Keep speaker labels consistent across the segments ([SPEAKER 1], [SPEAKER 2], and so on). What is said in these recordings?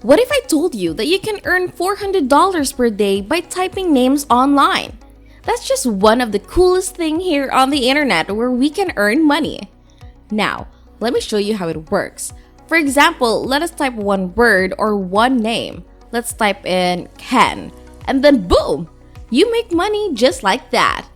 [SPEAKER 1] What if I told you that you can earn $400 per day by typing names online? That's just one of the coolest things here on the internet where we can earn money. Now, let me show you how it works. For example, let us type one word or one name. Let's type in Ken, and then boom! You make money just like that.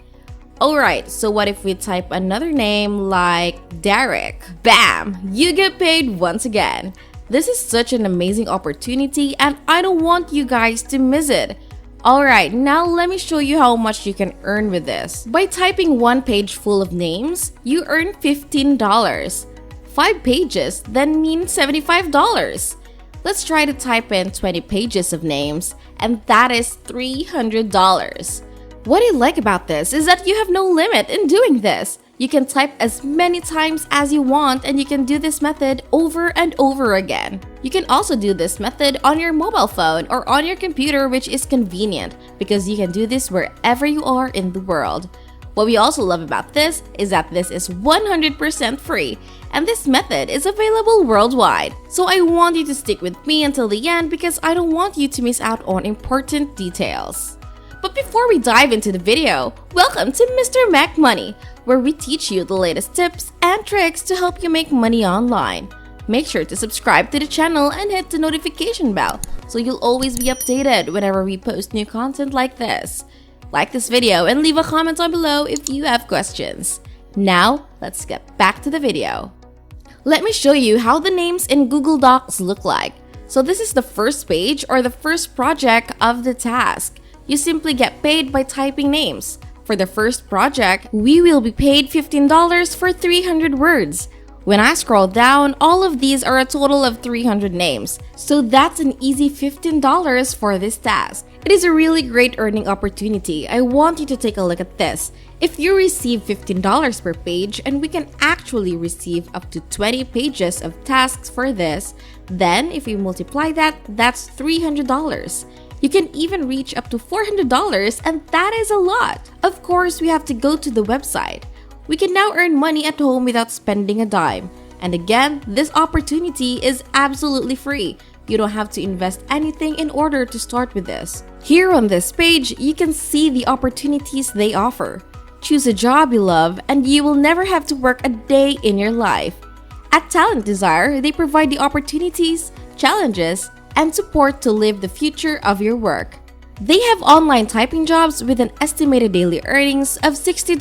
[SPEAKER 1] Alright, so what if we type another name like Derek? Bam! You get paid once again. This is such an amazing opportunity and I don't want you guys to miss it. Alright, now let me show you how much you can earn with this. By typing one page full of names, you earn $15. 5 pages then means $75. Let's try to type in 20 pages of names, and that is $300. What I like about this is that you have no limit in doing this. You can type as many times as you want and you can do this method over and over again. You can also do this method on your mobile phone or on your computer, which is convenient because you can do this wherever you are in the world. What we also love about this is that this is 100% free and this method is available worldwide. So I want you to stick with me until the end because I don't want you to miss out on important details. But before we dive into the video, welcome to Mr. Mac Money, where we teach you the latest tips and tricks to help you make money online. Make sure to subscribe to the channel and hit the notification bell so you'll always be updated whenever we post new content like this. Like this video and leave a comment down below if you have questions. Now, let's get back to the video. Let me show you how the names in Google Docs look like. So this is the first page or the first project of the task. You simply get paid by typing names. For the first project, we will be paid $15 for 300 words. When I scroll down, all of these are a total of 300 names. So that's an easy $15 for this task. It is a really great earning opportunity. I want you to take a look at this. If you receive $15 per page and we can actually receive up to 20 pages of tasks for this, then if you multiply that, that's $300. You can even reach up to $400 and that is a lot. Of course, we have to go to the website. We can now earn money at home without spending a dime. And again, this opportunity is absolutely free. You don't have to invest anything in order to start with this. Here on this page, you can see the opportunities they offer. Choose a job you love and you will never have to work a day in your life. At Talent Desire, they provide the opportunities, challenges, and support to live the future of your work. They have online typing jobs with an estimated daily earnings of $60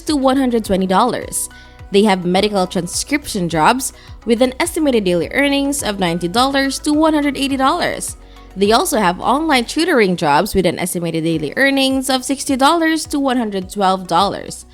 [SPEAKER 1] to $120. They have medical transcription jobs with an estimated daily earnings of $90 to $180. They also have online tutoring jobs with an estimated daily earnings of $60 to $112.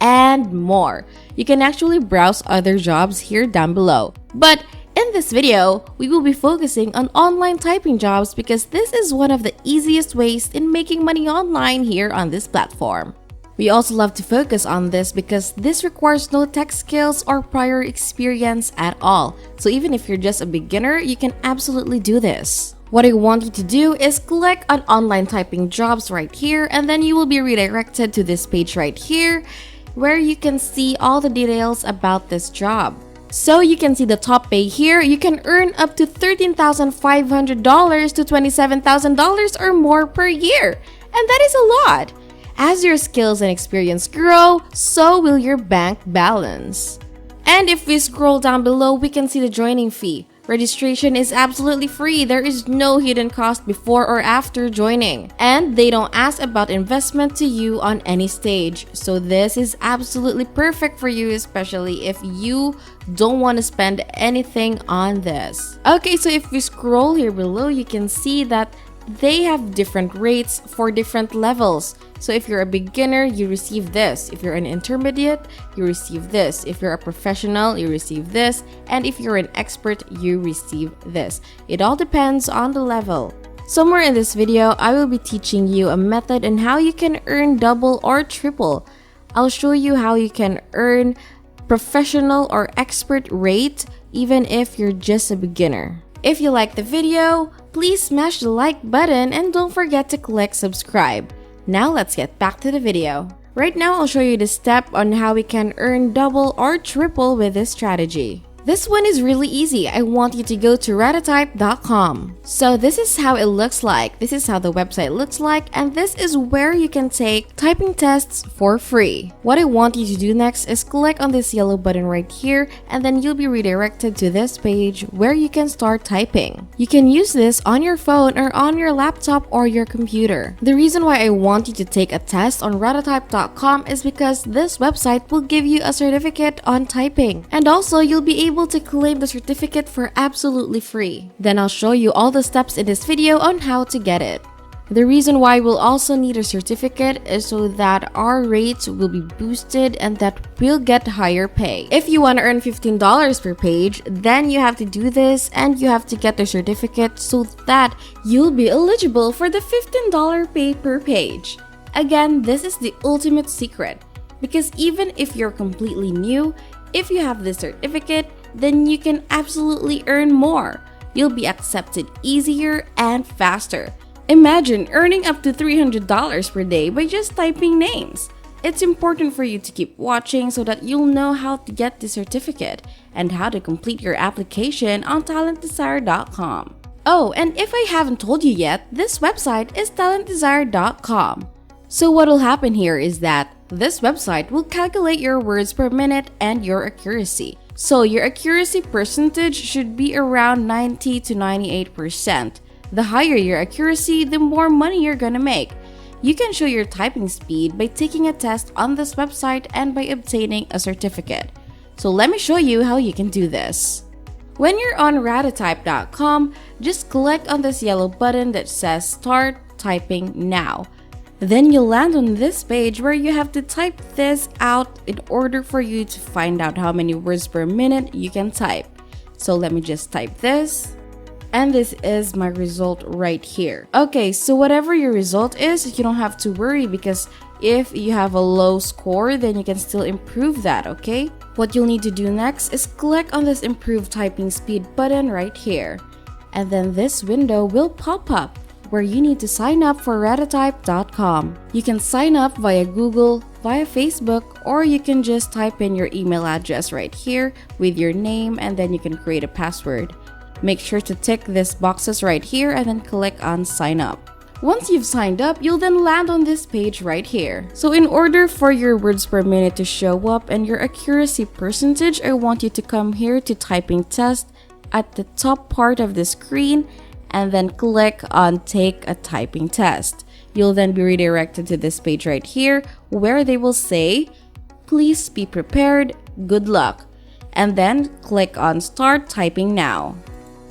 [SPEAKER 1] And more. You can actually browse other jobs here down below. But in this video, we will be focusing on online typing jobs because this is one of the easiest ways in making money online here on this platform. We also love to focus on this because this requires no tech skills or prior experience at all. So even if you're just a beginner, you can absolutely do this. What I want you to do is click on online typing jobs right here and then you will be redirected to this page right here where you can see all the details about this job. So you can see the top pay here, you can earn up to $13,500 to $27,000 or more per year. And that is a lot. As your skills and experience grow, so will your bank balance. And if we scroll down below, we can see the joining fee. Registration is absolutely free. There is no hidden cost before or after joining. And they don't ask about investment to you on any stage. So this is absolutely perfect for you, especially if you don't want to spend anything on this. Okay, so if we scroll here below, you can see that they have different rates for different levels. So if you're a beginner, you receive this. If you're an intermediate, you receive this. If you're a professional, you receive this. And if you're an expert, you receive this. It all depends on the level. Somewhere in this video, I will be teaching you a method on how you can earn double or triple. I'll show you how you can earn professional or expert rate even if you're just a beginner. If you like the video, please smash the like button and don't forget to click subscribe. Now let's get back to the video. Right now, I'll show you the step on how we can earn double or triple with this strategy. This one is really easy. I want you to go to ratatype.com. So this is how it looks like. This is how the website looks like, and this is where you can take typing tests for free. What I want you to do next is click on this yellow button right here, and then you'll be redirected to this page where you can start typing. You can use this on your phone or on your laptop or your computer. The reason why I want you to take a test on ratatype.com is because this website will give you a certificate on typing, and also you'll be able to claim the certificate for absolutely free. Then I'll show you all the steps in this video on how to get it. The reason why we'll also need a certificate is so that our rates will be boosted and that we'll get higher pay. If you want to earn $15 per page, then you have to do this and you have to get the certificate so that you'll be eligible for the $15 pay per page. Again, this is the ultimate secret, because even if you're completely new, if you have this certificate, then you can absolutely earn more. You'll be accepted easier and faster. Imagine earning up to $300 per day by just typing names. It's important for you to keep watching so that you'll know how to get the certificate and how to complete your application on talentdesire.com. Oh, and if I haven't told you yet, this website is talentdesire.com. So what will happen here is that this website will calculate your words per minute and your accuracy. So your accuracy percentage should be around 90 to 98%. The higher your accuracy, the more money you're gonna make. You can show your typing speed by taking a test on this website and by obtaining a certificate. So let me show you how you can do this. When you're on ratatype.com, just click on this yellow button that says Start Typing Now. Then you'll land on this page where you have to type this out in order for you to find out how many words per minute you can type. So let me just type this. And this is my result right here. Okay, so whatever your result is, you don't have to worry, because if you have a low score, then you can still improve that, okay? What you'll need to do next is click on this Improve Typing Speed button right here. And then this window will pop up where you need to sign up for ratatype.com. You can sign up via Google, via Facebook, or you can just type in your email address right here with your name, and then you can create a password. Make sure to tick these boxes right here and then click on sign up. Once you've signed up, you'll then land on this page right here. So in order for your words per minute to show up and your accuracy percentage, I want you to come here to typing test at the top part of the screen and then click on take a typing test. You'll then be redirected to this page right here where they will say, please be prepared, good luck, and then click on start typing now.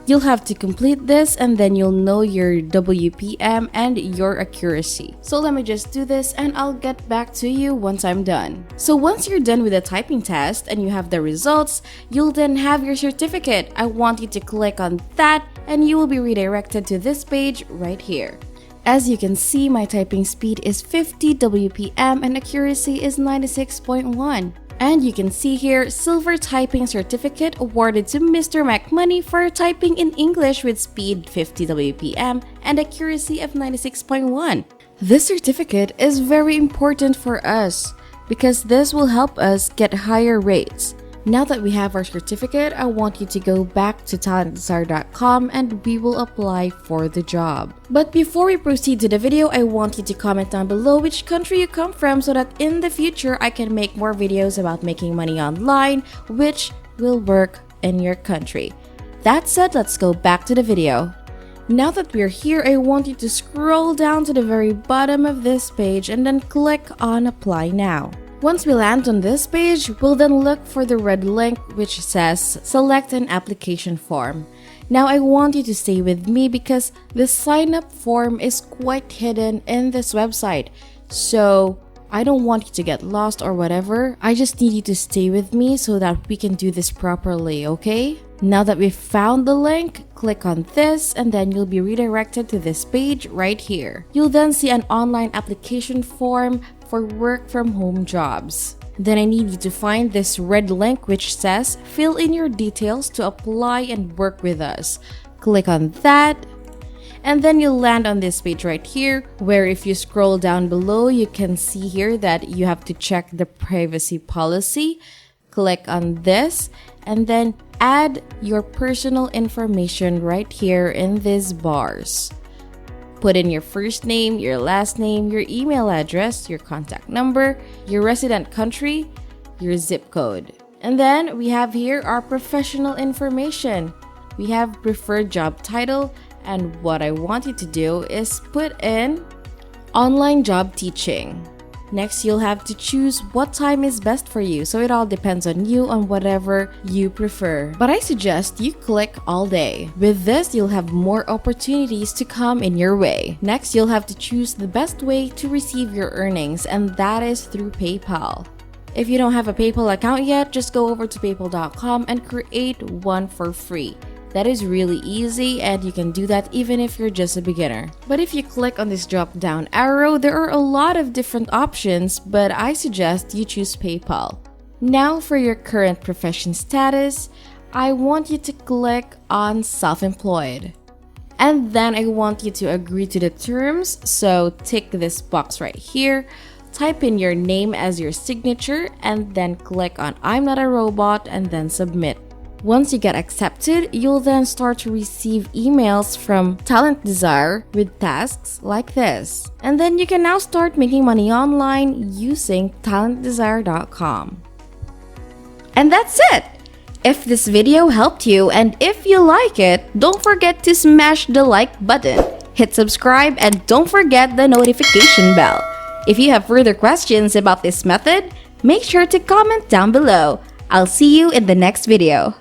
[SPEAKER 1] You'll have to complete this and then you'll know your WPM and your accuracy. So let me just do this and I'll get back to you once I'm done. So once you're done with the typing test and you have the results, you'll then have your certificate. I want you to click on that and you will be redirected to this page right here. As you can see, my typing speed is 50 WPM and accuracy is 96.1. And you can see here, Silver Typing Certificate awarded to Mr. McMoney for typing in English with speed 50 WPM and accuracy of 96.1. This certificate is very important for us because this will help us get higher rates. Now that we have our certificate, I want you to go back to talentdesire.com and we will apply for the job. But before we proceed to the video, I want you to comment down below which country you come from so that in the future I can make more videos about making money online, which will work in your country. That said, let's go back to the video. Now that we're here, I want you to scroll down to the very bottom of this page and then click on Apply Now. Once we land on this page, we'll then look for the red link which says Select an Application Form. Now I want you to stay with me because the sign up form is quite hidden in this website. So I don't want you to get lost or whatever. I just need you to stay with me so that we can do this properly, okay? Now that we've found the link, click on this and then you'll be redirected to this page right here. You'll then see an online application form for work from home jobs. Then I need you to find this red link which says fill in your details to apply and work with us. Click on that and then you'll land on this page right here where if you scroll down below you can see here that you have to check the privacy policy. click on this, and then add your personal information right here in these bars. Put in your first name, your last name, your email address, your contact number, your resident country, your zip code. And then we have here our professional information. We have preferred job title, and what I want you to do is put in online job teaching. Next, you'll have to choose what time is best for you, so it all depends on you on whatever you prefer. But I suggest you click all day. With this, you'll have more opportunities to come in your way. Next, you'll have to choose the best way to receive your earnings, and that is through PayPal. If you don't have a PayPal account yet, just go over to paypal.com and create one for free. That is really easy, and you can do that even if you're just a beginner. But if you click on this drop down arrow, there are a lot of different options, but I suggest you choose PayPal. Now for your current profession status, I want you to click on self-employed. And then I want you to agree to the terms, so tick this box right here, type in your name as your signature, and then click on I'm not a robot and then submit. Once you get accepted, you'll then start to receive emails from Talent Desire with tasks like this. And then you can now start making money online using talentdesire.com. And that's it! If this video helped you and if you like it, don't forget to smash the like button, hit subscribe, and don't forget the notification bell. If you have further questions about this method, make sure to comment down below. I'll see you in the next video.